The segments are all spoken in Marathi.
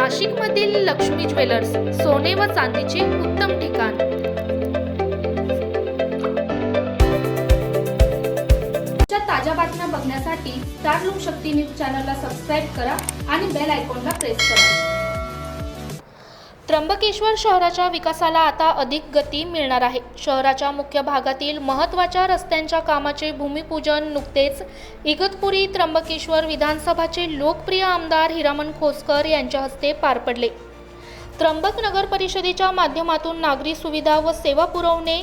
नाशिकमधील लक्ष्मी ज्वेलर्स, सोने व चांदीचे उत्तम ठिकाण। ताज्या बातम्या बघण्यासाठी स्टार लोकशक्ती न्यूज चॅनलला सबस्क्राइब करा आणि बेल आयकॉनला प्रेस करा। त्र्यंबकेश्वर शहराच्या विकासाला आता अधिक गती मिळणार आहे। शहराच्या मुख्य भागातील महत्त्वाच्या रस्त्यांच्या कामाचे भूमिपूजन नुकतेच इगतपुरी त्र्यंबकेश्वर विधानसभाचे लोकप्रिय आमदार हिरामण खोसकर यांच्या हस्ते पार पडले। त्र्यंबक नगर परिषदेच्या माध्यमातून नागरी सुविधा व सेवा पुरवणे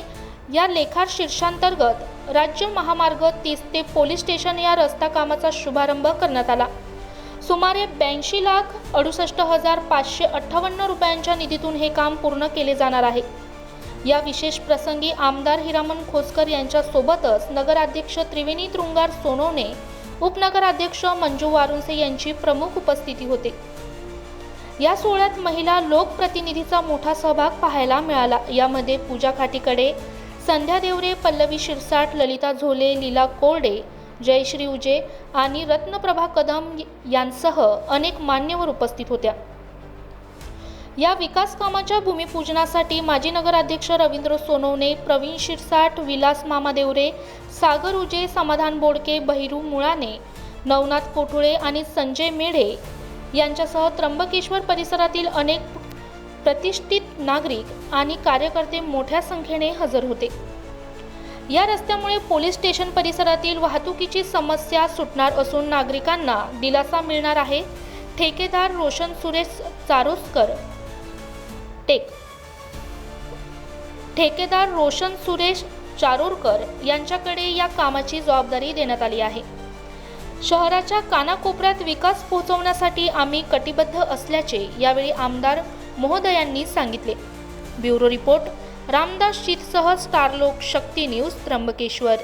या लेखा शीर्षांतर्गत राज्य महामार्ग 30 ते पोलीस स्टेशन या रस्ता कामाचा शुभारंभ करण्यात आला। सुमारे 82,68,558 रुपयांच्या निधीतून हे काम पूर्ण केले जाणार आहे। या विशेष प्रसंगी आमदार हिरामण खोसकर यांच्या सोबतच नगराध्यक्ष त्रिवेणी तुरुंगार सोनवणे, उपनगराध्यक्ष मंजू वारुंसे यांची प्रमुख उपस्थिती होती। या सोहळ्यात महिला लोकप्रतिनिधीचा मोठा सहभाग पाहायला मिळाला। यामध्ये पूजा खाटीकडे, संध्या देवरे, पल्लवी शिरसाट, ललिता झोले, लीला कोरडे, जयश्री उजे आणि रत्नप्रभा कदम यांसह अनेक मान्यवर उपस्थित होत्या। या विकास कामाच्या भूमिपूजनासाठी माजी नगराध्यक्ष रवींद्र सोनवणे, प्रवीण शिरसाट, विलास मामा देवरे, सागर उजे, समाधान बोडके, बहिरू मुळाने, नवनाथ कोठुळे आणि संजय मेढे यांच्यासह त्र्यंबकेश्वर परिसरातील अनेक प्रतिष्ठित नागरिक आणि कार्यकर्ते मोठ्या संख्येने हजर होते। या रस्त्यामुळे पोलीस स्टेशन परिसरातील वाहतुकीची समस्या सुटणार असून नागरिकांना दिलासा मिळणार आहे। ठेकेदार रोशन सुरेश चारोरकर यांच्याकडे या कामाची जबाबदारी देण्यात आली आहे। शहराच्या कानाकोपऱ्यात विकास पोहोचवण्यासाठी आम्ही कटिबद्ध असल्याचे यावेळी आमदार महोदयांनी सांगितले। ब्युरो रिपोर्ट रामदास शीतसह स्टार लोकशक्ती न्यूज त्र्यंबकेश्वर।